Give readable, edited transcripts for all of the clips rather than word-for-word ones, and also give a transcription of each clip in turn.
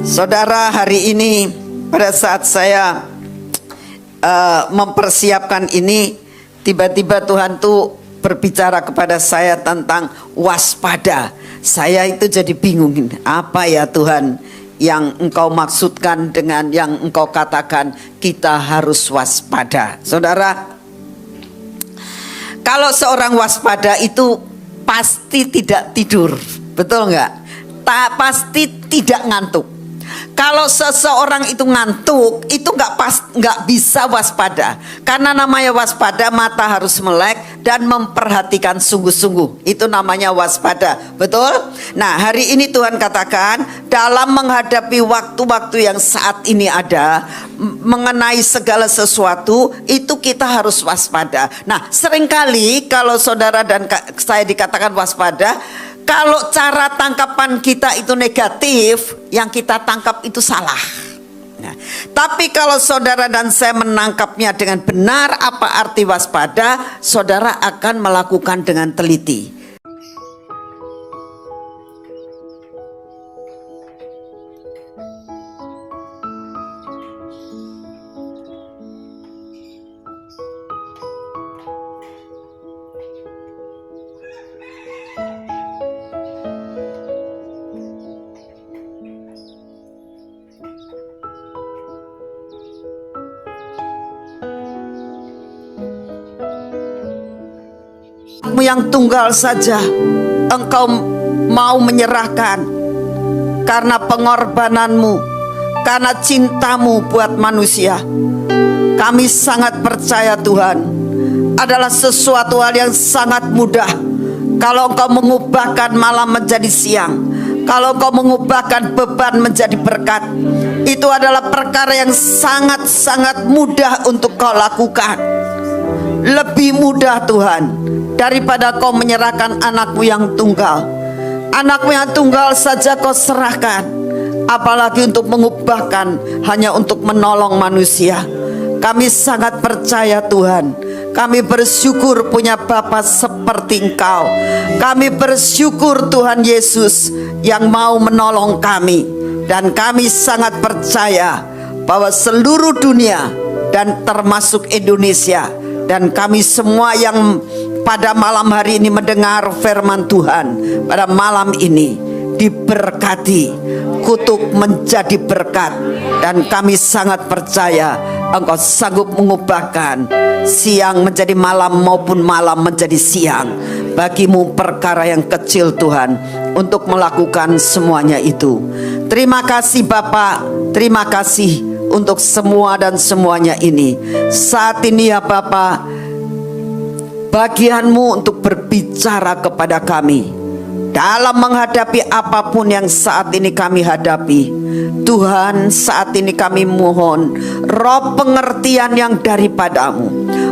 Saudara, hari ini pada saat saya mempersiapkan ini, tiba-tiba Tuhan tuh berbicara kepada saya tentang waspada. Saya itu jadi bingung, apa ya Tuhan yang Engkau maksudkan dengan yang Engkau katakan kita harus waspada. Saudara, kalau seorang waspada itu pasti tidak tidur, betul nggak? Pasti tidak ngantuk. Kalau seseorang itu ngantuk, itu nggak bisa waspada. Karena namanya waspada, mata harus melek dan memperhatikan sungguh-sungguh. Itu namanya waspada, betul? Nah, hari ini Tuhan katakan dalam menghadapi waktu-waktu yang saat ini ada, mengenai segala sesuatu itu kita harus waspada. Nah, seringkali kalau saudara dan saya dikatakan waspada, kalau cara tangkapan kita itu negatif, yang kita tangkap itu salah. Nah, tapi kalau saudara dan saya menangkapnya dengan benar apa arti waspada, saudara akan melakukan dengan teliti. Yang tunggal saja Engkau mau menyerahkan karena pengorbananmu, karena cintamu buat manusia. Kami sangat percaya Tuhan, adalah sesuatu hal yang sangat mudah kalau Engkau mengubahkan malam menjadi siang, kalau Engkau mengubahkan beban menjadi berkat. Itu adalah perkara yang sangat-sangat mudah untuk Kau lakukan. Lebih mudah Tuhan daripada Kau menyerahkan anakmu yang tunggal. Anakmu yang tunggal saja Kau serahkan, apalagi untuk mengubahkan hanya untuk menolong manusia. Kami sangat percaya Tuhan. Kami bersyukur punya Bapa seperti Engkau. Kami bersyukur Tuhan Yesus yang mau menolong kami. Dan kami sangat percaya bahwa seluruh dunia dan termasuk Indonesia, dan kami semua yang pada malam hari ini mendengar firman Tuhan, pada malam ini diberkati, kutuk menjadi berkat. Dan kami sangat percaya Engkau sanggup mengubahkan siang menjadi malam maupun malam menjadi siang. Bagimu perkara yang kecil Tuhan untuk melakukan semuanya itu. Terima kasih Bapa, terima kasih untuk semua dan semuanya ini. Saat ini ya Bapa, bagianmu untuk berbicara kepada kami dalam menghadapi apapun yang saat ini kami hadapi. Tuhan, saat ini kami mohon roh pengertian yang daripadamu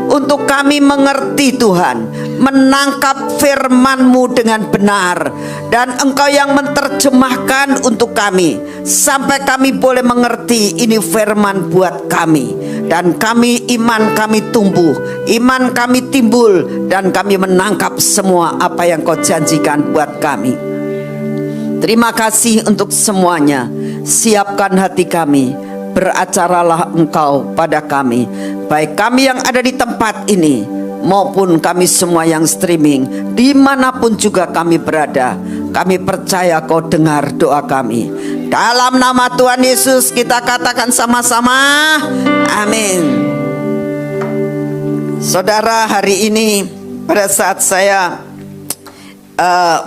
untuk kami mengerti Tuhan, menangkap firman-Mu dengan benar, dan Engkau yang menerjemahkan untuk kami sampai kami boleh mengerti ini firman buat kami. Dan kami, iman kami tumbuh, iman kami timbul, dan kami menangkap semua apa yang Kau janjikan buat kami. Terima kasih untuk semuanya. Siapkan hati kami, beracaralah Engkau pada kami, baik kami yang ada di tempat ini maupun kami semua yang streaming, dimanapun juga kami berada. Kami percaya Kau dengar doa kami. Dalam nama Tuhan Yesus kita katakan sama-sama, amin. Saudara, hari ini pada saat saya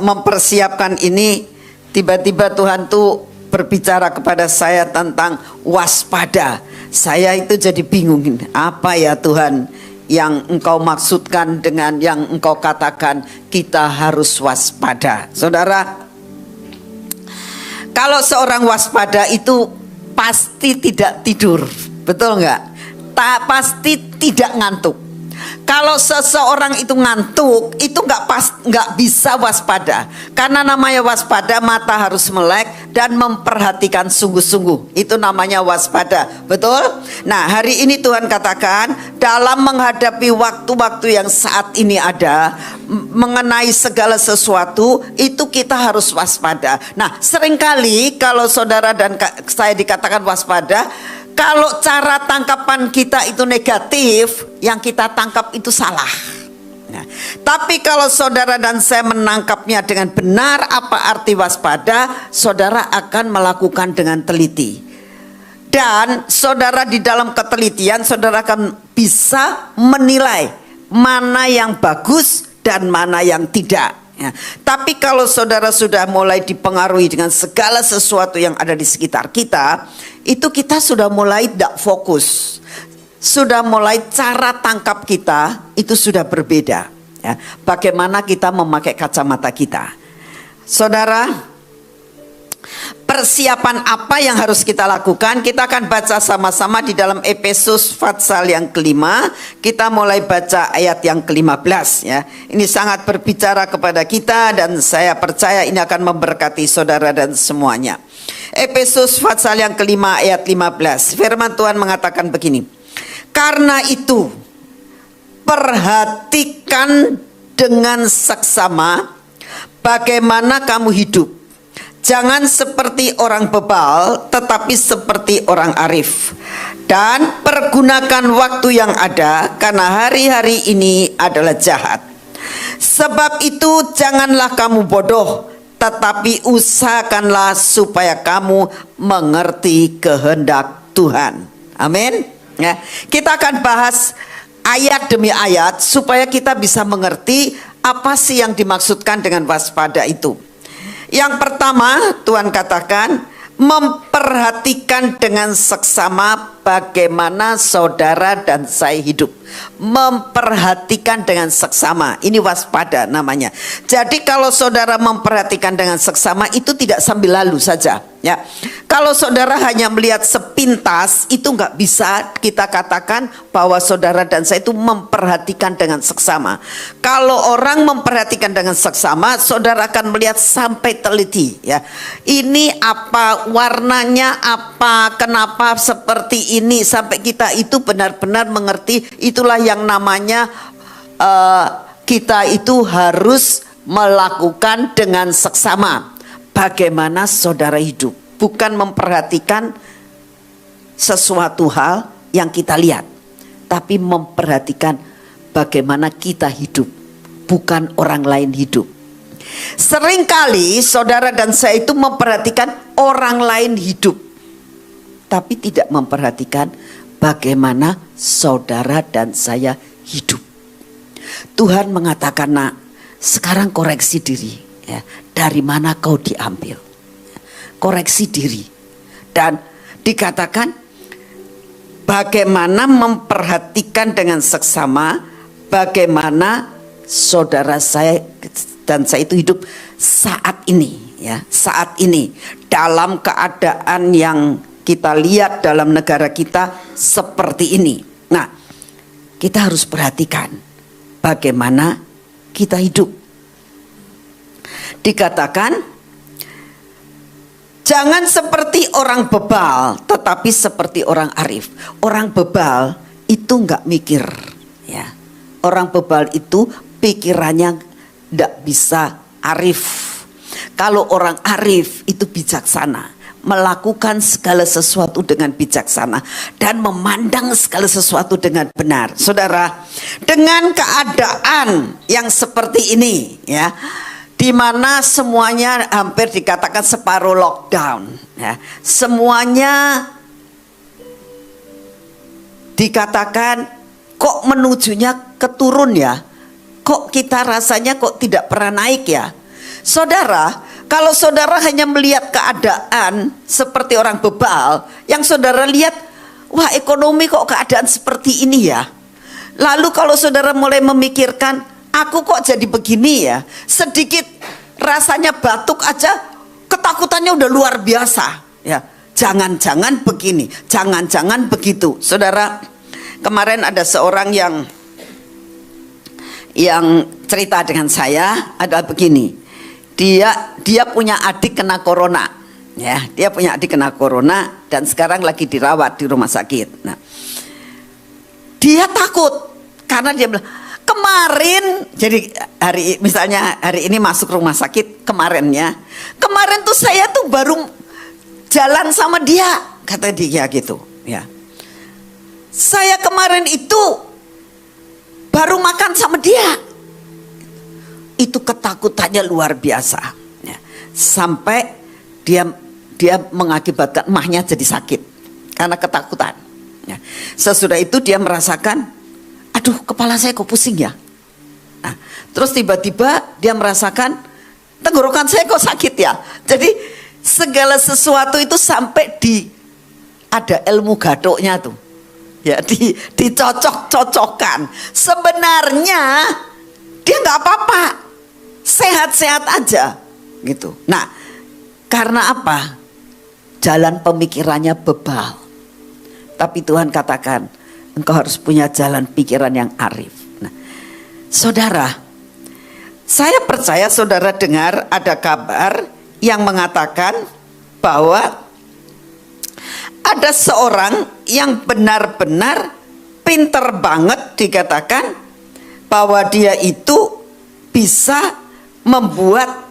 mempersiapkan ini, tiba-tiba Tuhan tuh berbicara kepada saya tentang waspada. Saya itu jadi bingung, apa ya Tuhan yang Engkau maksudkan dengan yang Engkau katakan kita harus waspada. Saudara, kalau seorang waspada itu pasti tidak tidur, betul nggak? Pasti tidak ngantuk. Kalau seseorang itu ngantuk, itu nggak bisa waspada. Karena namanya waspada, mata harus melek dan memperhatikan sungguh-sungguh. Itu namanya waspada, betul? Nah, hari ini Tuhan katakan dalam menghadapi waktu-waktu yang saat ini ada, mengenai segala sesuatu itu kita harus waspada. Nah, seringkali kalau saudara dan saya dikatakan waspada, kalau cara tangkapan kita itu negatif, yang kita tangkap itu salah. Nah, tapi kalau saudara dan saya menangkapnya dengan benar apa arti waspada, saudara akan melakukan dengan teliti. Dan saudara di dalam ketelitian, saudara akan bisa menilai mana yang bagus dan mana yang tidak. Ya. Tapi kalau saudara sudah mulai dipengaruhi dengan segala sesuatu yang ada di sekitar kita, itu kita sudah mulai tidak fokus, sudah mulai cara tangkap kita itu sudah berbeda. Ya. Bagaimana kita memakai kacamata kita, saudara? Persiapan apa yang harus kita lakukan? Kita akan baca sama-sama di dalam Efesus pasal yang kelima. Kita mulai baca ayat yang ke-15 ya. Ini sangat berbicara kepada kita dan saya percaya ini akan memberkati saudara dan semuanya. Efesus pasal yang kelima ayat 15. Firman Tuhan mengatakan begini. Karena itu perhatikan dengan seksama bagaimana kamu hidup. Jangan seperti orang bebal, tetapi seperti orang arif. Dan pergunakan waktu yang ada, karena hari-hari ini adalah jahat. Sebab itu janganlah kamu bodoh, tetapi usahakanlah supaya kamu mengerti kehendak Tuhan. Amin. Ya, kita akan bahas ayat demi ayat supaya kita bisa mengerti apa sih yang dimaksudkan dengan waspada itu. Yang pertama, Tuhan katakan memperhatikan dengan seksama bagaimana saudara dan saya hidup. Memperhatikan dengan seksama, ini waspada namanya. Jadi kalau saudara memperhatikan dengan seksama itu tidak sambil lalu saja ya. Kalau saudara hanya melihat sepintas, itu nggak bisa kita katakan bahwa saudara dan saya itu memperhatikan dengan seksama. Kalau orang memperhatikan dengan seksama, saudara akan melihat sampai teliti ya. Ini apa warnanya, apa, kenapa seperti ini, sampai kita itu benar-benar mengerti. Itulah yang namanya kita itu harus melakukan dengan seksama bagaimana saudara hidup, bukan memperhatikan sesuatu hal yang kita lihat, tapi memperhatikan bagaimana kita hidup, bukan orang lain hidup. Seringkali saudara dan saya itu memperhatikan orang lain hidup, tapi tidak memperhatikan bagaimana saudara dan saya hidup. Tuhan mengatakan, nak, sekarang koreksi diri ya. Dari mana kau diambil? Koreksi diri. Dan dikatakan bagaimana memperhatikan dengan seksama bagaimana saudara saya dan saya itu hidup saat ini ya, saat ini dalam keadaan yang kita lihat dalam negara kita seperti ini. Nah, kita harus perhatikan bagaimana kita hidup. Dikatakan jangan seperti orang bebal, tetapi seperti orang arif. Orang bebal itu nggak mikir ya. Orang bebal itu pikirannya nggak bisa arif. Kalau orang arif itu bijaksana, melakukan segala sesuatu dengan bijaksana dan memandang segala sesuatu dengan benar. Saudara, dengan keadaan yang seperti ini ya, di mana semuanya hampir dikatakan separuh lockdown ya, semuanya dikatakan kok menujunya keturun ya, kok kita rasanya kok tidak pernah naik ya. Saudara, kalau saudara hanya melihat keadaan seperti orang bebal, yang saudara lihat, wah ekonomi kok keadaan seperti ini ya. Lalu kalau saudara mulai memikirkan, aku kok jadi begini ya, sedikit rasanya batuk aja ketakutannya udah luar biasa ya. Jangan-jangan begini, jangan-jangan begitu. Saudara, kemarin ada seorang yang yang cerita dengan saya adalah begini. Dia punya adik kena corona, ya. Dia punya adik kena corona dan sekarang lagi dirawat di rumah sakit. Nah, dia takut karena dia bilang kemarin, jadi misalnya hari ini masuk rumah sakit, kemarin tuh saya tuh baru jalan sama dia, kata dia gitu, ya. Saya kemarin itu baru makan sama dia. Itu ketakutannya luar biasa, ya. Sampai dia mengakibatkan emahnya jadi sakit karena ketakutan, ya. Sesudah itu dia merasakan, aduh kepala saya kok pusing ya. Nah, terus tiba-tiba dia merasakan tenggorokan saya kok sakit ya. Jadi segala sesuatu itu sampai ada ilmu gadoknya tuh, ya, dicocok-cocokkan. Sebenarnya dia nggak apa-apa, sehat-sehat aja gitu. Nah, karena apa? Jalan pemikirannya bebal. Tapi Tuhan katakan, engkau harus punya jalan pikiran yang arif. Nah, saudara, saya percaya saudara dengar ada kabar yang mengatakan bahwa ada seorang yang benar-benar pinter banget, dikatakan bahwa dia itu bisa membuat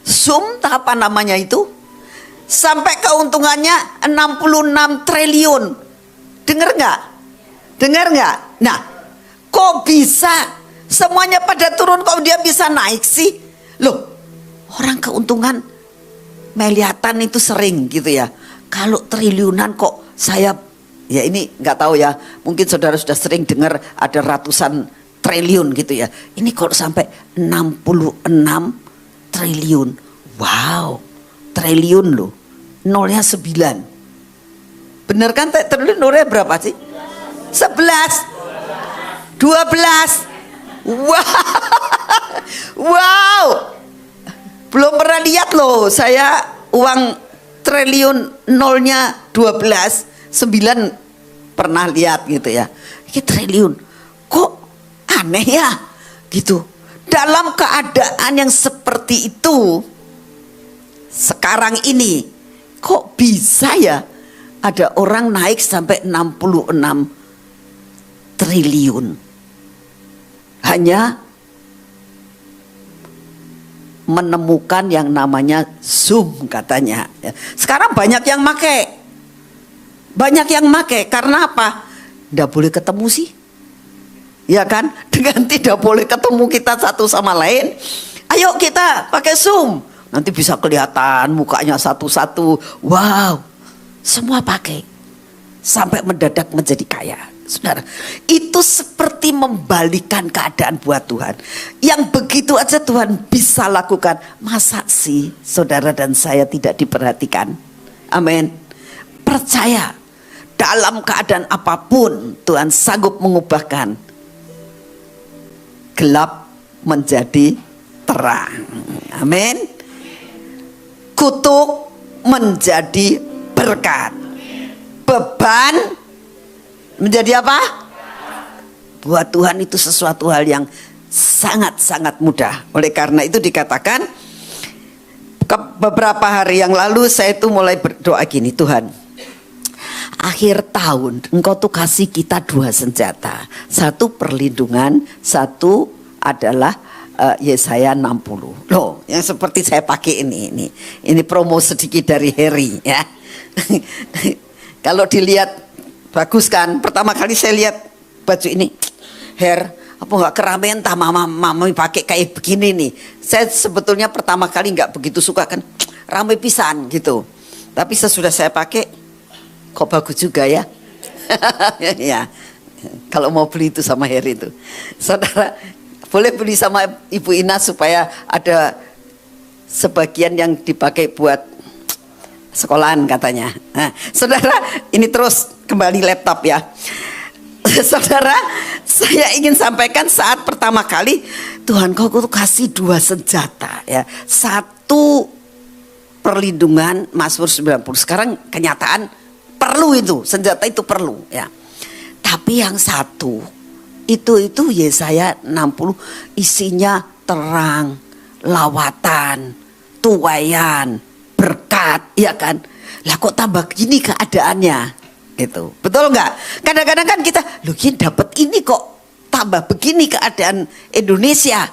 Zoom, apa namanya itu, sampai keuntungannya 66 triliun. Dengar nggak? Dengar nggak? Nah, kok bisa semuanya pada turun, kok dia bisa naik sih? Loh, orang keuntungan miliaran itu sering gitu ya. Kalau triliunan kok saya, ya ini nggak tahu ya, mungkin saudara sudah sering dengar ada ratusan triliun gitu ya. Ini kok sampai 66 triliun. Wow, triliun loh. Nolnya 9. Bener kan triliun nolnya berapa sih? 11. 12. Wow. Wow. Belum pernah lihat loh saya uang triliun nolnya 12, 9 pernah lihat gitu ya. Ini triliun. Kok aneh ya gitu. Dalam keadaan yang seperti itu sekarang ini, kok bisa ya ada orang naik sampai 66 triliun hanya menemukan yang namanya Zoom katanya. Sekarang banyak yang make. Karena apa? Nggak boleh ketemu sih, ya kan? Dengan tidak boleh ketemu kita satu sama lain, ayo kita pakai Zoom, nanti bisa kelihatan mukanya satu-satu. Wow, semua pakai sampai mendadak menjadi kaya. Saudara, itu seperti membalikan keadaan buat Tuhan. Yang begitu aja Tuhan bisa lakukan. Masa sih saudara dan saya tidak diperhatikan? Amin. Percaya, dalam keadaan apapun Tuhan sanggup mengubahkan gelap menjadi terang. Amin. Kutuk menjadi berkat. Beban menjadi apa? Buat Tuhan itu sesuatu hal yang sangat-sangat mudah. Oleh karena itu dikatakan, beberapa hari yang lalu saya itu mulai berdoa gini, Tuhan, akhir tahun Engkau tuh kasih kita 2 senjata. Satu perlindungan, satu adalah Yesaya 60. Loh, yang seperti saya pakai ini promo sedikit dari Harry ya. Kalau dilihat bagus kan? Pertama kali saya lihat baju ini, apa nggak keramaian tah mama pakai kayak begini nih. Saya sebetulnya pertama kali nggak begitu suka kan, ramai pisan gitu. Tapi sesudah saya pakai, kok bagus juga ya. Ya, kalau mau beli itu sama Heri itu, saudara boleh beli sama Ibu Ina supaya ada sebagian yang dipakai buat sekolahan katanya. Nah, saudara, ini terus kembali laptop ya. Saudara, saya ingin sampaikan saat pertama kali Tuhan kau tuh kasih 2 senjata ya. Satu perlindungan, Mazmur 90. Sekarang kenyataan perlu itu, senjata itu perlu ya. Tapi yang satu itu Yesaya 60 isinya terang, lawatan, tuaian, berkat, ya kan? Lah kok tambah gini keadaannya? Gitu. Betul nggak? Kadang-kadang kan kita, loh ini dapat ini kok tambah begini keadaan Indonesia.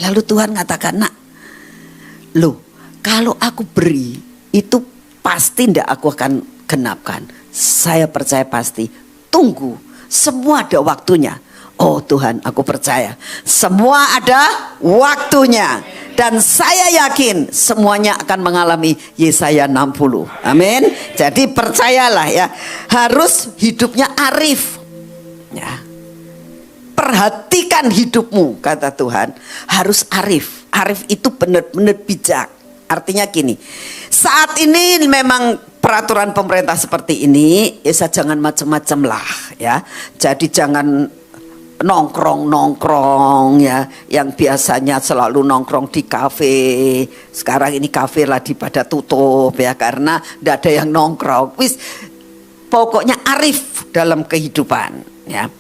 Lalu Tuhan katakan, nak, loh kalau aku beri itu pasti ndak aku akan genapkan. Saya percaya pasti. Tunggu, semua ada waktunya. Oh Tuhan, aku percaya semua ada waktunya. Dan saya yakin semuanya akan mengalami Yesaya 60. Amin. Jadi percayalah ya, harus hidupnya arif. Ya. Perhatikan hidupmu, kata Tuhan, harus arif. Arif itu benar-benar bijak. Artinya gini, saat ini memang peraturan pemerintah seperti ini, ya jangan macam-macam lah ya. Jadi jangan nongkrong ya, yang biasanya selalu nongkrong di kafe, sekarang ini kafe lagi pada tutup ya, karena tidak ada yang nongkrong. Wis, pokoknya arif dalam kehidupan ya.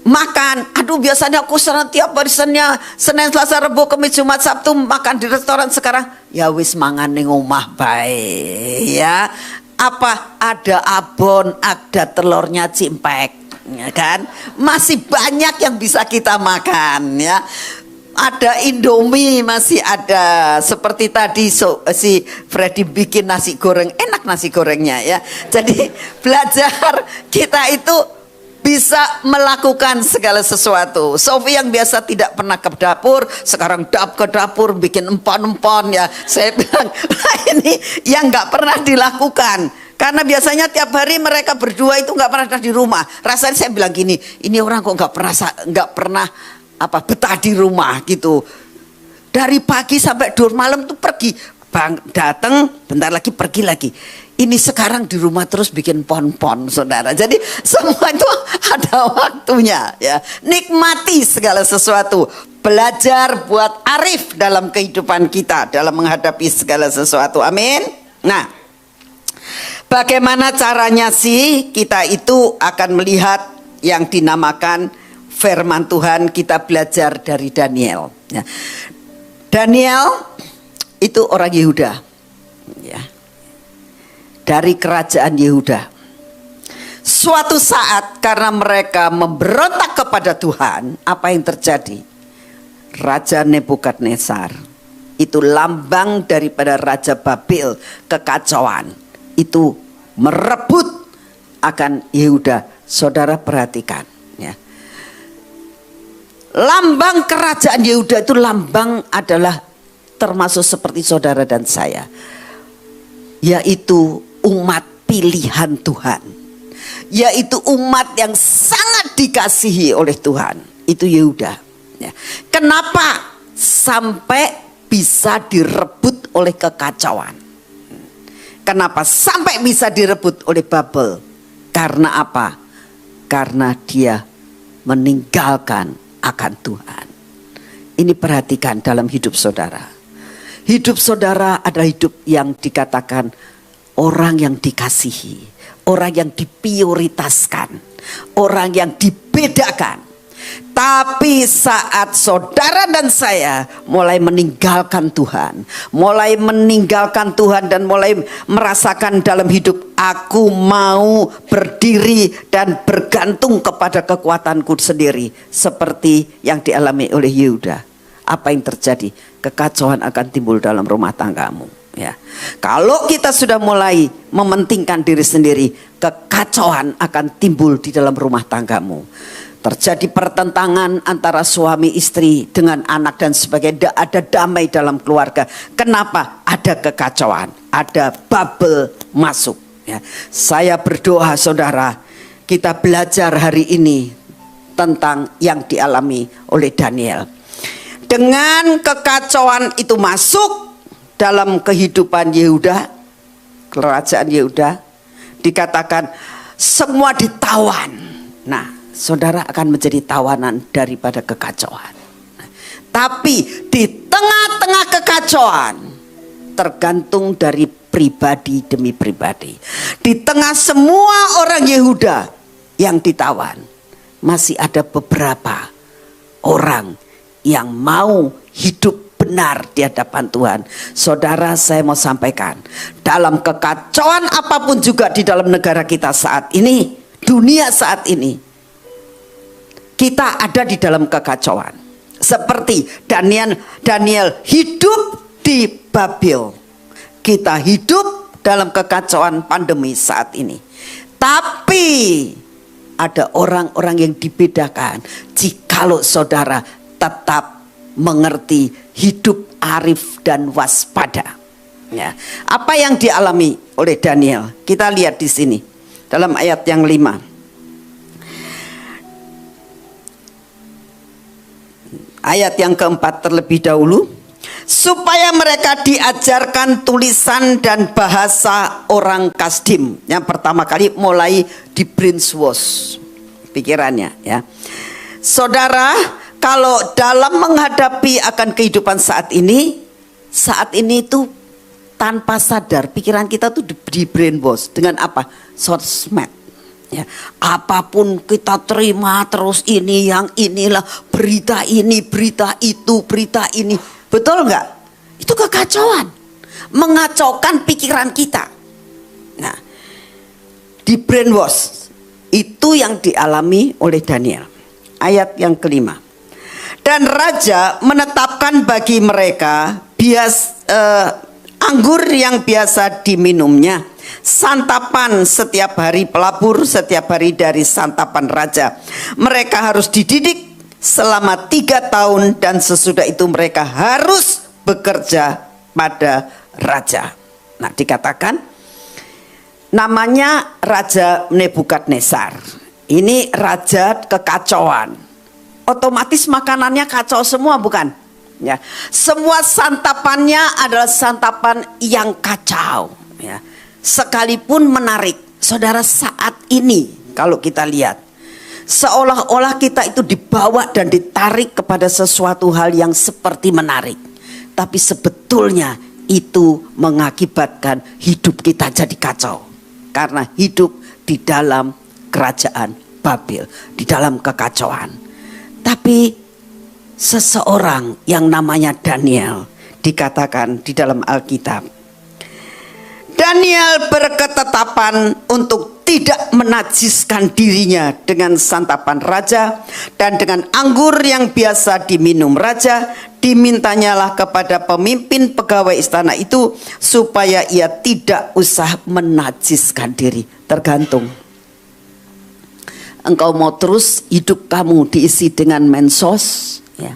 Makan, aduh biasanya aku tiap hari Senin, Selasa, Rabu, Kamis, Jumat, Sabtu makan di restoran. Sekarang ya wis mangan ning omah bae ya. Apa ada abon, ada telurnya cimpek, ya kan? Masih banyak yang bisa kita makan ya. Ada Indomie, masih ada. Seperti tadi si Freddy bikin nasi goreng, enak nasi gorengnya ya. Jadi belajar kita itu bisa melakukan segala sesuatu. Sofi yang biasa tidak pernah ke dapur, sekarang ke dapur bikin empon-empon ya. Saya bilang, nah ini yang nggak pernah dilakukan. Karena biasanya tiap hari mereka berdua itu nggak pernah di rumah. Rasanya saya bilang gini, ini orang kok nggak pernah betah di rumah gitu. Dari pagi sampai dur malam tuh pergi, datang, bentar lagi pergi lagi. Ini sekarang di rumah terus bikin pon-pon, saudara. Jadi semua itu ada waktunya ya. Nikmati segala sesuatu. Belajar buat arif dalam kehidupan kita, dalam menghadapi segala sesuatu. Amin. Nah, bagaimana caranya sih kita itu akan melihat yang dinamakan firman Tuhan? Kita belajar dari Daniel ya. Daniel itu orang Yehuda ya, dari kerajaan Yehuda. Suatu saat karena mereka memberontak kepada Tuhan, apa yang terjadi? Raja Nebukadnezar, itu lambang daripada Raja Babel, kekacauan, itu merebut akan Yehuda. Saudara perhatikan ya. Lambang kerajaan Yehuda itu lambang adalah termasuk seperti saudara dan saya, yaitu umat pilihan Tuhan, yaitu umat yang sangat dikasihi oleh Tuhan. Itu Yehuda ya. Kenapa sampai bisa direbut oleh kekacauan? Kenapa sampai bisa direbut oleh Babel? Karena apa? Karena dia meninggalkan akan Tuhan. Ini perhatikan dalam hidup saudara. Hidup saudara adalah hidup yang dikatakan orang yang dikasihi, orang yang diprioritaskan, orang yang dibedakan. Tapi saat saudara dan saya mulai meninggalkan Tuhan, dan mulai merasakan dalam hidup, aku mau berdiri dan bergantung kepada kekuatanku sendiri, seperti yang dialami oleh Yehuda. Apa yang terjadi? Kekacauan akan timbul dalam rumah tanggamu ya. Kalau kita sudah mulai mementingkan diri sendiri, kekacauan akan timbul di dalam rumah tanggamu. Terjadi pertentangan antara suami istri dengan anak dan sebagainya. Tidak ada damai dalam keluarga. Kenapa? Ada kekacauan, ada Babel masuk ya. Saya berdoa saudara, kita belajar hari ini tentang yang dialami oleh Daniel. Dengan kekacauan itu masuk dalam kehidupan Yehuda, kerajaan Yehuda, dikatakan semua ditawan. Nah, saudara akan menjadi tawanan daripada kekacauan. Tapi di tengah-tengah kekacauan, tergantung dari pribadi demi pribadi. Di tengah semua orang Yehuda yang ditawan, masih ada beberapa orang yang mau hidup benar di hadapan Tuhan. Saudara, saya mau sampaikan, dalam kekacauan apapun juga di dalam negara kita saat ini, dunia saat ini, kita ada di dalam kekacauan. Seperti Daniel hidup di Babel, kita hidup dalam kekacauan pandemi saat ini. Tapi ada orang-orang yang dibedakan jikalau saudara tetap mengerti hidup arif dan waspada. Ya. Apa yang dialami oleh Daniel? Kita lihat di sini dalam ayat yang 5. Ayat yang keempat terlebih dahulu, supaya mereka diajarkan tulisan dan bahasa orang Kasdim. Yang pertama kali mulai di brainwash pikirannya, ya. Saudara, kalau dalam menghadapi akan kehidupan saat ini itu tanpa sadar pikiran kita tuh di brainwash dengan apa? Sosmed. Ya, apapun kita terima terus ini yang inilah, berita ini, berita itu, berita ini. Betul nggak? Itu kekacauan, mengacaukan pikiran kita. Nah, di brainwash itu yang dialami oleh Daniel. Ayat yang kelima. Dan raja menetapkan bagi mereka anggur yang biasa diminumnya, santapan setiap hari, pelabur setiap hari dari santapan raja. Mereka harus dididik selama 3 tahun dan sesudah itu mereka harus bekerja pada raja. Nah, dikatakan namanya Raja Nebukadnezar. Ini raja kekacauan. Otomatis makanannya kacau semua, bukan? Ya, semua santapannya adalah santapan yang kacau. Ya, sekalipun menarik, saudara, saat ini kalau kita lihat, seolah-olah kita itu dibawa dan ditarik kepada sesuatu hal yang seperti menarik, tapi sebetulnya itu mengakibatkan hidup kita jadi kacau karena hidup di dalam kerajaan Babel, di dalam kekacauan. Tapi seseorang yang namanya Daniel, dikatakan di dalam Alkitab, Daniel berketetapan untuk tidak menajiskan dirinya dengan santapan raja dan dengan anggur yang biasa diminum raja. Dimintanyalah kepada pemimpin pegawai istana itu supaya ia tidak usah menajiskan diri. Tergantung. Engkau mau terus hidup kamu diisi dengan mensos, ya,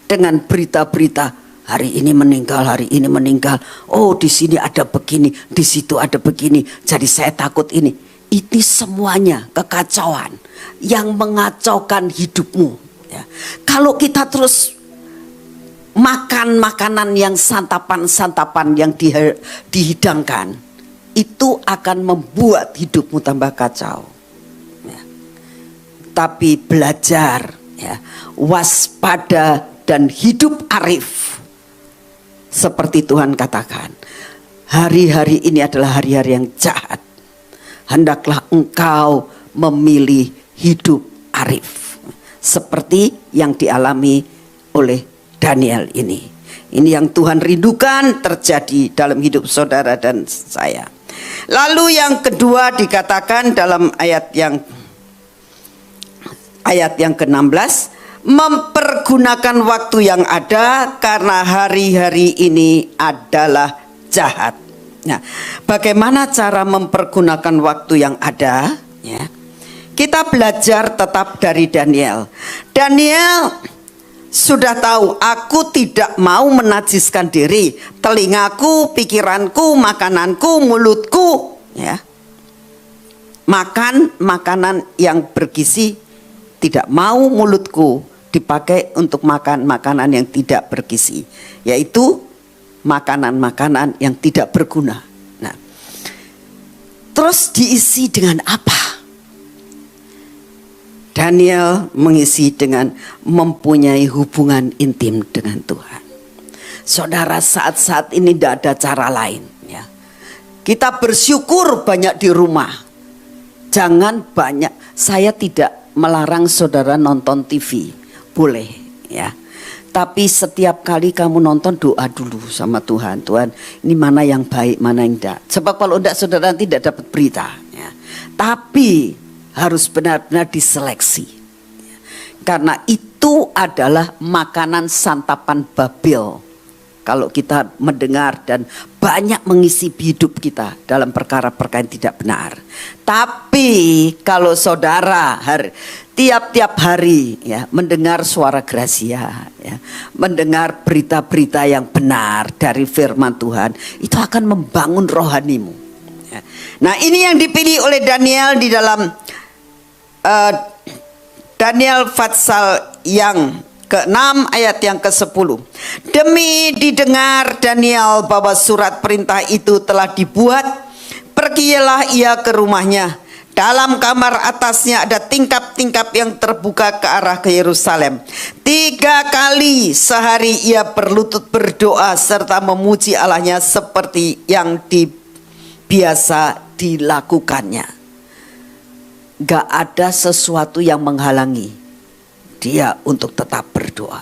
dengan berita-berita hari ini meninggal, hari ini meninggal. Oh, di sini ada begini, di situ ada begini. Jadi saya takut ini. Ini semuanya kekacauan yang mengacaukan hidupmu. Ya. Kalau kita terus makan makanan yang santapan-santapan yang dihidangkan, itu akan membuat hidupmu tambah kacau. Ya. Tapi belajar, ya, waspada dan hidup arif. Seperti Tuhan katakan, hari-hari ini adalah hari-hari yang jahat. Hendaklah engkau memilih hidup arif. Seperti yang dialami oleh Daniel ini. Ini yang Tuhan rindukan terjadi dalam hidup saudara dan saya. Lalu yang kedua dikatakan dalam ayat yang ke-16, mempergunakan waktu yang ada karena hari-hari ini adalah jahat. Nah, bagaimana cara mempergunakan waktu yang ada? Ya, kita belajar tetap dari Daniel. Daniel sudah tahu, aku tidak mau menajiskan diri, telingaku, pikiranku, makananku, mulutku, ya, makan makanan yang bergizi. Tidak mau mulutku dipakai untuk makan makanan yang tidak bergizi, yaitu makanan-makanan yang tidak berguna. Nah, terus diisi dengan apa? Daniel mengisi dengan mempunyai hubungan intim dengan Tuhan. Saudara, saat-saat ini tidak ada cara lain. Ya. Kita bersyukur banyak di rumah. Jangan banyak, saya tidak melarang saudara nonton TV, boleh ya. Tapi setiap kali kamu nonton, doa dulu sama Tuhan. Tuhan, ini mana yang baik, mana yang tidak. Sebab kalau tidak, saudara tidak dapat berita ya. Tapi harus benar-benar diseleksi ya. Karena itu adalah makanan santapan Babel. Kalau kita mendengar dan banyak mengisi hidup kita dalam perkara-perkara yang tidak benar. Tapi kalau saudara tiap-tiap hari ya mendengar suara Gracia ya, mendengar berita-berita yang benar dari firman Tuhan, itu akan membangun rohanimu ya. Nah, ini yang dipilih oleh Daniel di dalam Daniel pasal yang ke-6 ayat yang ke-10. Demi didengar Daniel bahwa surat perintah itu telah dibuat, pergilah ia ke rumahnya. Dalam kamar atasnya ada tingkap-tingkap yang terbuka ke arah ke Yerusalem. 3 kali sehari ia berlutut berdoa serta memuji Allahnya seperti yang biasa dilakukannya. Gak ada sesuatu yang menghalangi dia untuk tetap berdoa,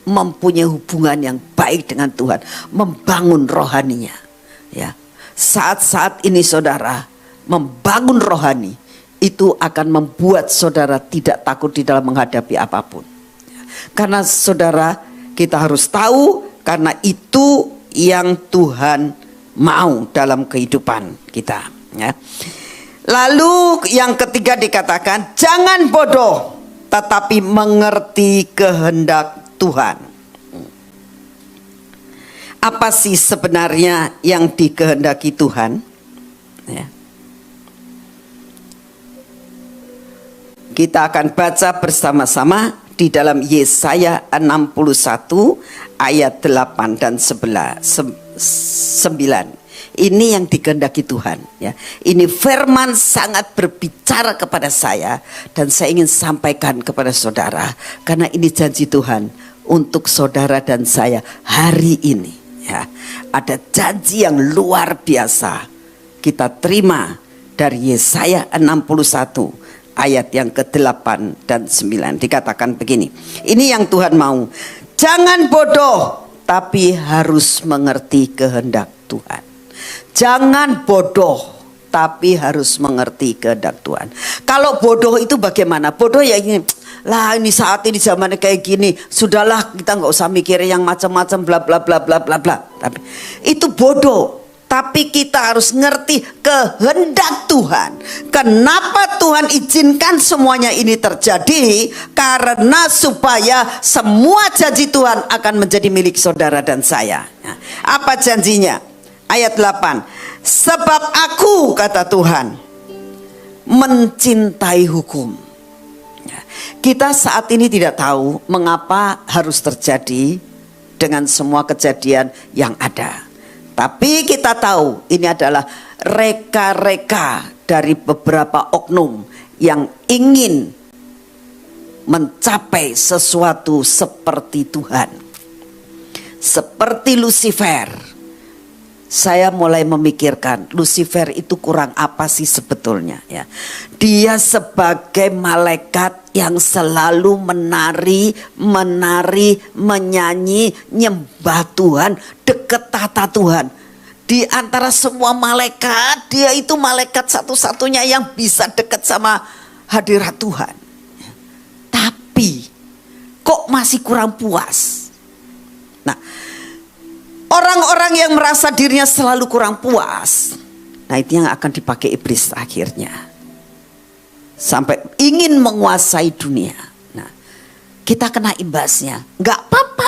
mempunyai hubungan yang baik dengan Tuhan, membangun rohaninya ya. Saat-saat ini saudara membangun rohani itu akan membuat saudara tidak takut di dalam menghadapi apapun. Karena saudara, kita harus tahu, karena itu yang Tuhan mau dalam kehidupan kita ya. Lalu yang ketiga dikatakan, jangan bodoh tetapi mengerti kehendak Tuhan. Apa sih sebenarnya yang dikehendaki Tuhan? Ya. Kita akan baca bersama-sama di dalam Yesaya 61 ayat 8 dan 9. Ini yang dikehendaki Tuhan ya. Ini firman sangat berbicara kepada saya, dan saya ingin sampaikan kepada saudara karena ini janji Tuhan untuk saudara dan saya hari ini ya. Ada janji yang luar biasa kita terima dari Yesaya 61 ayat yang ke-8 dan 9. Dikatakan begini. Ini yang Tuhan mau. Jangan bodoh tapi harus mengerti kehendak Tuhan. Jangan bodoh tapi harus mengerti kehendak Tuhan. Kalau bodoh itu bagaimana? Bodoh ya ini, lah ini saat ini zamannya kayak gini, sudahlah kita nggak usah mikir yang macam-macam bla bla bla bla bla bla. Tapi itu bodoh. Tapi kita harus ngerti kehendak Tuhan. Kenapa Tuhan izinkan semuanya ini terjadi? Karena supaya semua janji Tuhan akan menjadi milik saudara dan saya. Nah, apa janjinya? Ayat 8. Sebab aku, kata Tuhan, mencintai hukum. Kita saat ini tidak tahu mengapa harus terjadi dengan semua kejadian yang ada. Tapi kita tahu ini adalah reka-reka dari beberapa oknum yang ingin mencapai sesuatu seperti Tuhan. Seperti Lucifer. Saya mulai memikirkan Lucifer itu kurang apa sih sebetulnya ya. Dia sebagai malaikat yang selalu menari, menyanyi, nyembah Tuhan, dekat tata Tuhan. Di antara semua malaikat, dia itu malaikat satu-satunya yang bisa dekat sama hadirat Tuhan. Tapi kok masih kurang puas. Nah, orang-orang yang merasa dirinya selalu kurang puas, nah itu yang akan dipakai iblis akhirnya. Sampai ingin menguasai dunia. Nah, kita kena imbasnya. Gak apa-apa.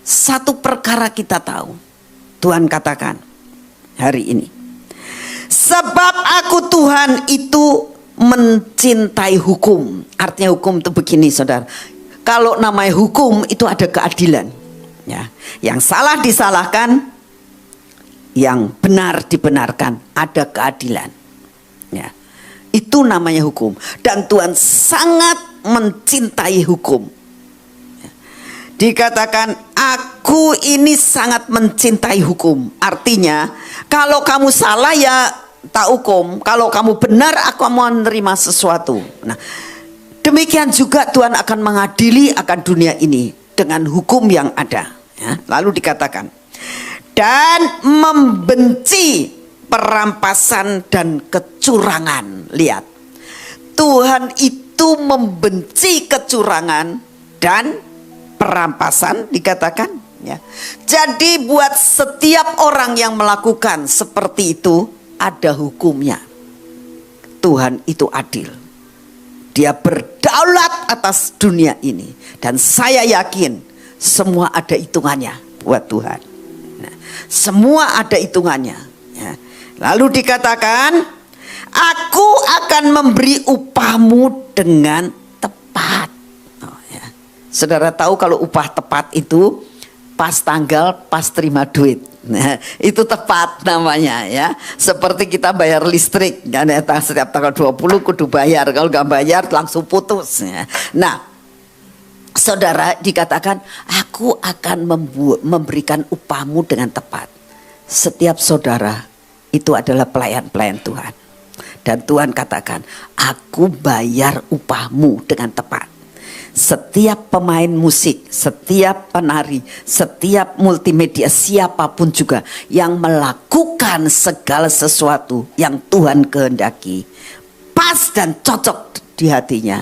Satu perkara kita tahu. Tuhan katakan hari ini. Sebab aku Tuhan itu mencintai hukum. Artinya hukum itu begini saudara. Kalau namanya hukum itu ada keadilan. Ya, yang salah disalahkan, yang benar dibenarkan, ada keadilan. Ya, itu namanya hukum. Dan Tuhan sangat mencintai hukum. Ya. Dikatakan, aku ini sangat mencintai hukum. Artinya, kalau kamu salah ya tak hukum. Kalau kamu benar, aku mau menerima sesuatu. Nah, demikian juga Tuhan akan mengadili akan dunia ini dengan hukum yang ada. Ya, lalu dikatakan, dan membenci perampasan dan kecurangan. Lihat, Tuhan itu membenci kecurangan dan perampasan, dikatakan. Ya. Jadi buat setiap orang yang melakukan seperti itu ada hukumnya. Tuhan itu adil. Dia berdaulat atas dunia ini. Dan saya yakin semua ada hitungannya buat Tuhan. Nah, semua ada hitungannya. Ya. Lalu dikatakan, aku akan memberi upahmu dengan tepat. Oh, ya. Saudara tahu kalau upah tepat itu pas tanggal, pas terima duit. Nah, itu tepat namanya ya. Seperti kita bayar listrik, kan, setiap tanggal 20 kudu bayar. Kalau nggak bayar langsung putus. Ya. Nah, saudara, dikatakan aku akan memberikan upahmu dengan tepat. Setiap saudara itu adalah pelayan-pelayan Tuhan. Dan Tuhan katakan, aku bayar upahmu dengan tepat. Setiap pemain musik, setiap penari, setiap multimedia, siapapun juga yang melakukan segala sesuatu yang Tuhan kehendaki, pas dan cocok di hatinya,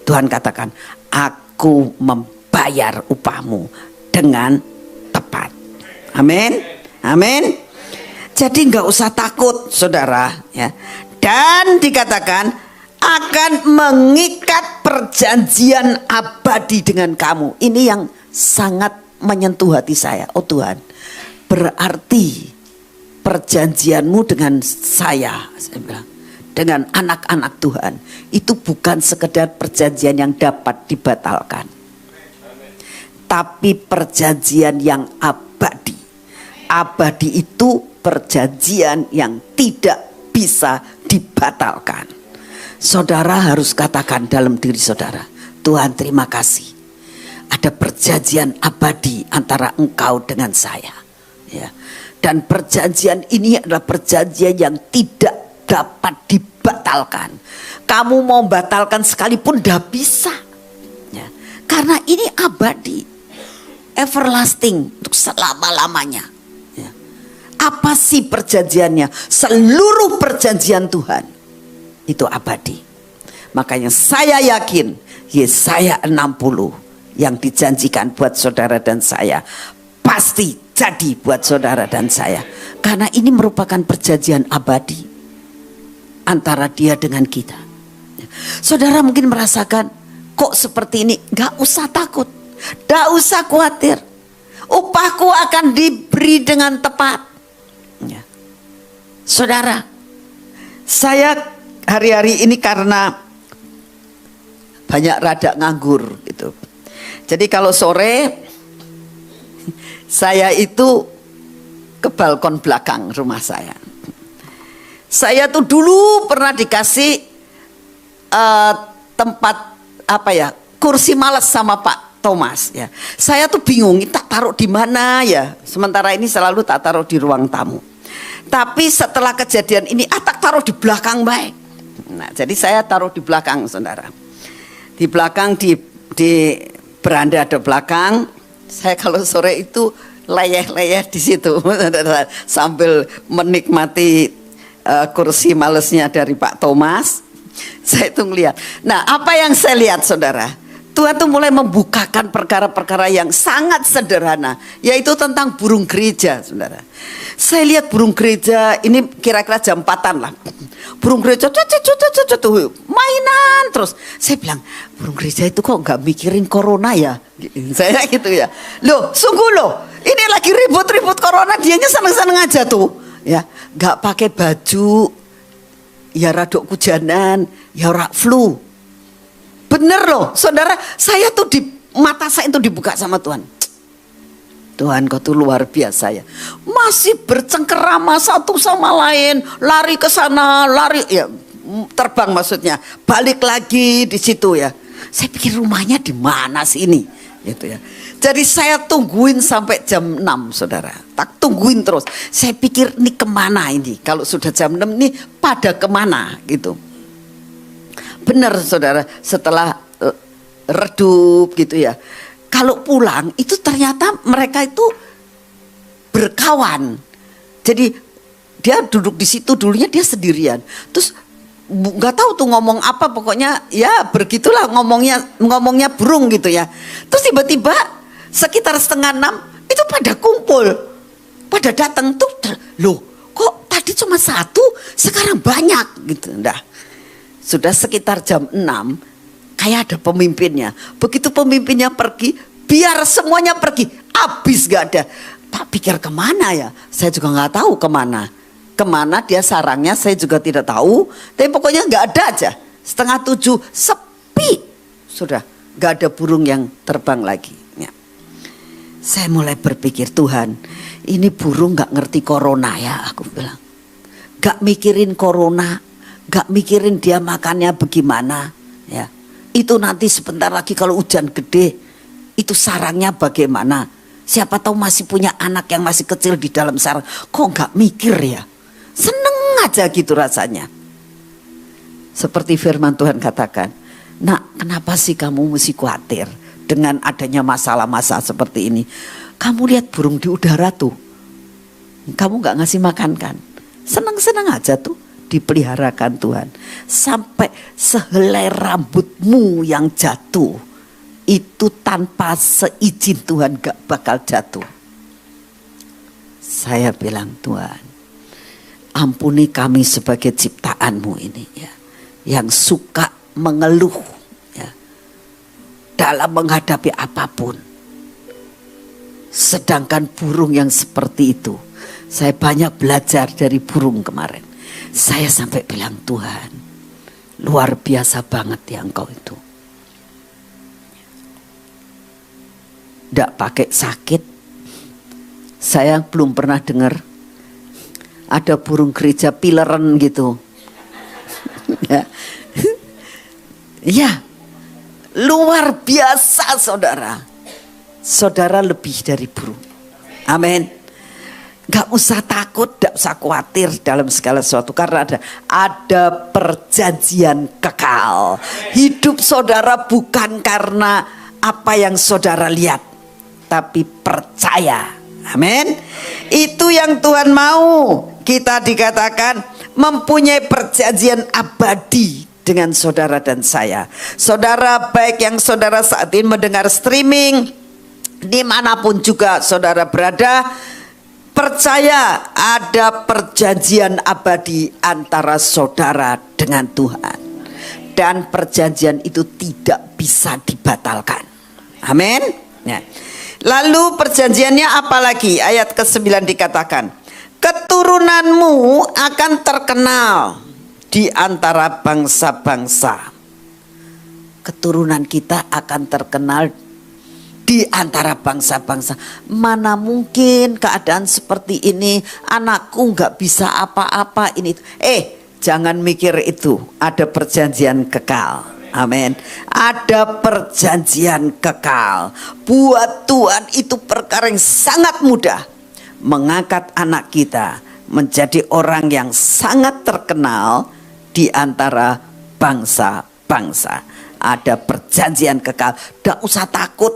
Tuhan katakan, aku membayar upahmu dengan tepat. Amin, amin. Jadi nggak usah takut, saudara. Ya. Dan dikatakan akan mengikat perjanjian abadi dengan kamu. Ini yang sangat menyentuh hati saya. Oh Tuhan, berarti perjanjianmu dengan saya bilang, dengan anak-anak Tuhan, itu bukan sekedar perjanjian yang dapat dibatalkan, tapi perjanjian yang abadi. Abadi itu perjanjian yang tidak bisa dibatalkan. Saudara harus katakan dalam diri saudara, Tuhan terima kasih. Ada perjanjian abadi antara engkau dengan saya. Ya. Dan perjanjian ini adalah perjanjian yang tidak dapat dibatalkan. Kamu mau batalkan sekalipun tidak bisa. Ya. Karena ini abadi. Everlasting, untuk selama-lamanya. Ya. Apa sih perjanjiannya? Seluruh perjanjian Tuhan itu abadi. Makanya saya yakin Yesaya 60 yang dijanjikan buat saudara dan saya pasti jadi buat saudara dan saya. Karena ini merupakan perjanjian abadi antara dia dengan kita. Saudara mungkin merasakan, kok seperti ini? Gak usah takut, gak usah khawatir. Upahku akan diberi dengan tepat. Saudara, saya hari-hari ini karena banyak rada nganggur gitu. Jadi kalau sore saya itu ke balkon belakang rumah saya. Saya tuh dulu pernah dikasih tempat kursi malas sama Pak Thomas ya. Saya tuh bingung tak taruh di mana ya. Sementara ini selalu tak taruh di ruang tamu. Tapi setelah kejadian ini tak taruh di belakang baik. Nah, jadi saya taruh di belakang, saudara. Di belakang di beranda ada belakang. Saya kalau sore itu leyeh-leyeh di situ sambil menikmati kursi malesnya dari Pak Thomas. Saya itu ngelihat. Nah, apa yang saya lihat, saudara? Tuhan tuh mulai membukakan perkara-perkara yang sangat sederhana, yaitu tentang burung gereja, saudara. Saya lihat burung gereja ini kira-kira jam 4-an lah. Burung gereja mainan terus. Saya bilang, burung gereja itu kok nggak mikirin corona ya? Saya gitu ya. Loh, sungguh loh. Ini lagi ribut-ribut corona, dianya seneng-seneng aja tuh. Ya, nggak pakai baju, ya radok kujanan, ya rak flu. Bener loh, saudara. Saya tuh mata saya itu dibuka sama Tuhan. Tuhan, kau tuh luar biasa ya. Masih bercengkerama satu sama lain, lari ke sana, lari ya, terbang maksudnya, balik lagi di situ ya. Saya pikir rumahnya di mana sih ini, gitu ya. Jadi saya tungguin sampai jam 6, saudara. Tak tungguin terus. Saya pikir ini kemana ini? Kalau sudah jam 6 ini pada kemana gitu. Benar saudara, setelah redup gitu ya. Kalau pulang itu ternyata mereka itu berkawan. Jadi dia duduk di situ, dulunya dia sendirian. Terus nggak tahu tuh ngomong apa, pokoknya ya begitulah ngomongnya burung gitu ya. Terus tiba-tiba sekitar 5:30 itu pada kumpul, pada datang tuh, loh kok tadi cuma satu, sekarang banyak gitu. Nah, sudah sekitar jam 6 kayak ada pemimpinnya. Begitu pemimpinnya pergi, biar semuanya pergi, habis gak ada. Tak pikir kemana ya, saya juga nggak tahu kemana dia sarangnya, saya juga tidak tahu. Tapi pokoknya nggak ada aja. 6:30 sepi, sudah nggak ada burung yang terbang lagi. Ya. Saya mulai berpikir, Tuhan, ini burung nggak ngerti corona ya, aku bilang. Nggak mikirin corona, nggak mikirin dia makannya bagaimana. Ya, itu nanti sebentar lagi kalau hujan gede, itu sarangnya bagaimana. Siapa tahu masih punya anak yang masih kecil di dalam sarang. Kok nggak mikir ya? Seneng aja gitu rasanya. Seperti firman Tuhan katakan, nak, kenapa sih kamu mesti khawatir dengan adanya masalah-masalah seperti ini? Kamu lihat burung di udara tuh, kamu nggak ngasih makan kan? Seneng-seneng aja tuh dipeliharakan Tuhan. Sampai sehelai rambutmu yang jatuh itu tanpa seizin Tuhan gak bakal jatuh. Saya bilang, Tuhan, ampuni kami sebagai ciptaanmu ini ya, yang suka mengeluh ya, dalam menghadapi apapun. Sedangkan burung yang seperti itu, saya banyak belajar dari burung kemarin. Saya sampai bilang, Tuhan, luar biasa banget ya Engkau itu. Tidak pakai sakit. Saya belum pernah dengar ada burung gereja pileren gitu. Ya. Ya, luar biasa saudara. Saudara lebih dari burung. Amin. Gak usah takut, gak usah khawatir dalam segala sesuatu, karena ada perjanjian kekal. Hidup saudara bukan karena apa yang saudara lihat, tapi percaya. Amin. Itu yang Tuhan mau. Kita dikatakan mempunyai perjanjian abadi dengan saudara dan saya. Saudara, baik yang saudara saat ini mendengar streaming, dimanapun juga saudara berada, percaya ada perjanjian abadi antara saudara dengan Tuhan. Dan perjanjian itu tidak bisa dibatalkan. Amin. Ya. Lalu perjanjiannya apa lagi? Ayat ke-9 dikatakan, keturunanmu akan terkenal di antara bangsa-bangsa. Keturunan kita akan terkenal di antara bangsa-bangsa. Mana mungkin keadaan seperti ini, anakku nggak bisa apa-apa ini. Jangan mikir itu, ada perjanjian kekal. Amin. Ada perjanjian kekal. Buat Tuhan itu perkara yang sangat mudah, mengangkat anak kita menjadi orang yang sangat terkenal di antara bangsa-bangsa. Ada perjanjian kekal. Tidak usah takut.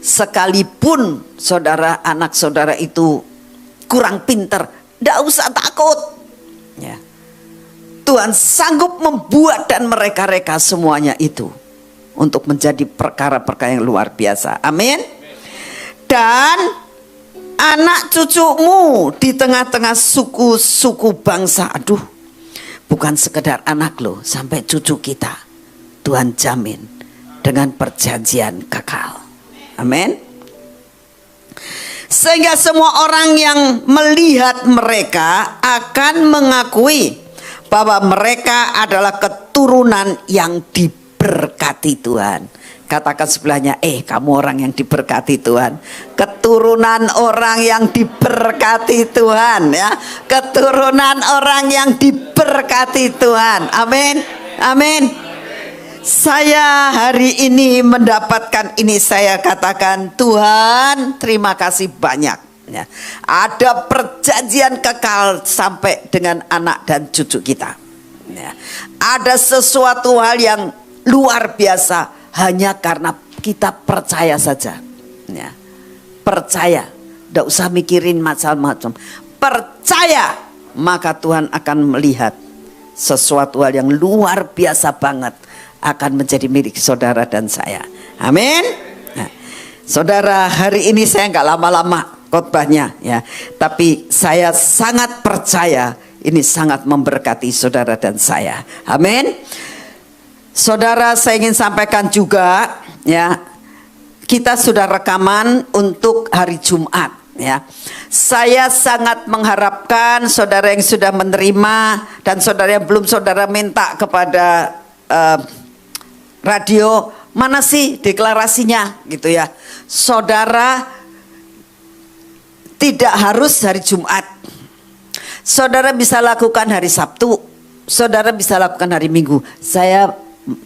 Sekalipun saudara, anak saudara itu kurang pinter, tidak usah takut. Ya. Tuhan sanggup membuat dan mereka-reka semuanya itu untuk menjadi perkara-perkara yang luar biasa. Amin. Dan anak cucumu di tengah-tengah suku-suku bangsa. Aduh, bukan sekedar anak loh, sampai cucu kita Tuhan jamin dengan perjanjian kekal. Amin. Sehingga semua orang yang melihat mereka akan mengakui bahwa mereka adalah keturunan yang diberkati Tuhan. Katakan sebelahnya, kamu orang yang diberkati Tuhan. Keturunan orang yang diberkati Tuhan ya. Keturunan orang yang diberkati Tuhan. Amin. Amin. Saya hari ini mendapatkan ini, saya katakan Tuhan terima kasih banyak ya. Ada perjanjian kekal sampai dengan anak dan cucu kita ya. Ada sesuatu hal yang luar biasa hanya karena kita percaya saja ya. Percaya, tidak usah mikirin macam-macam, percaya, maka Tuhan akan melihat sesuatu hal yang luar biasa banget akan menjadi milik saudara dan saya. Amin. Nah, saudara, hari ini saya nggak lama-lama khotbahnya ya, tapi saya sangat percaya ini sangat memberkati saudara dan saya. Amin. Saudara, saya ingin sampaikan juga ya, kita sudah rekaman untuk hari Jumat ya. Saya sangat mengharapkan saudara yang sudah menerima dan saudara yang belum, saudara minta kepada radio, mana sih deklarasinya gitu ya. Saudara tidak harus hari Jumat, saudara bisa lakukan hari Sabtu, saudara bisa lakukan hari Minggu. Saya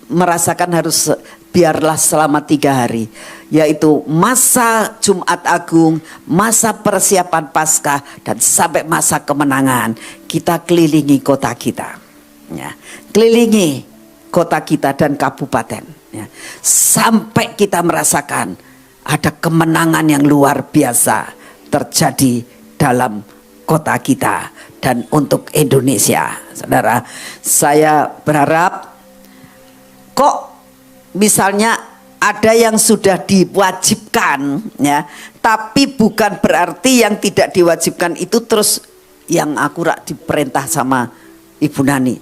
merasakan harus biarlah selama 3 hari, yaitu masa Jumat Agung, masa persiapan Paskah, dan sampai masa kemenangan. Kita kelilingi kota kita ya. Kelilingi kota kita dan kabupaten ya. Sampai kita merasakan ada kemenangan yang luar biasa terjadi dalam kota kita dan untuk Indonesia. Saudara, saya berharap, kok misalnya ada yang sudah diwajibkan ya, tapi bukan berarti yang tidak diwajibkan itu terus yang akurat diperintah sama Ibu Nani,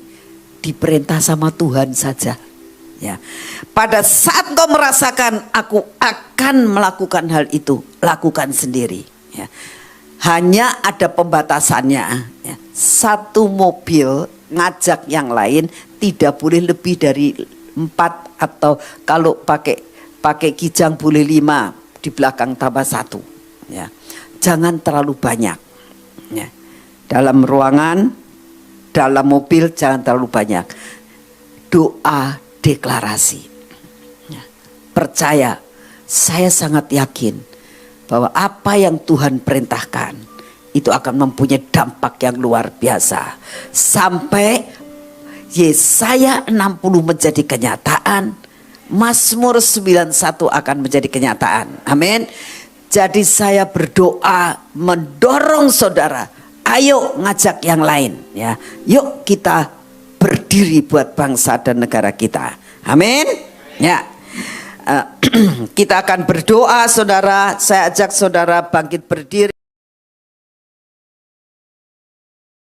diperintah sama Tuhan saja ya. Pada saat kau merasakan aku akan melakukan hal itu, lakukan sendiri ya. Hanya ada pembatasannya ya. Satu mobil ngajak yang lain tidak boleh lebih dari 4, atau kalau pakai kijang boleh 5, di belakang tambah 1 ya. Jangan terlalu banyak ya. Dalam ruangan, dalam mobil jangan terlalu banyak. Doa deklarasi ya. Percaya, saya sangat yakin bahwa apa yang Tuhan perintahkan itu akan mempunyai dampak yang luar biasa. Sampai Yesaya 60 menjadi kenyataan, Mazmur 91 akan menjadi kenyataan. Amin. Jadi saya berdoa mendorong saudara, ayo ngajak yang lain ya. Yuk kita berdiri buat bangsa dan negara kita. Amin. Ya. Kita akan berdoa saudara. Saya ajak saudara bangkit berdiri.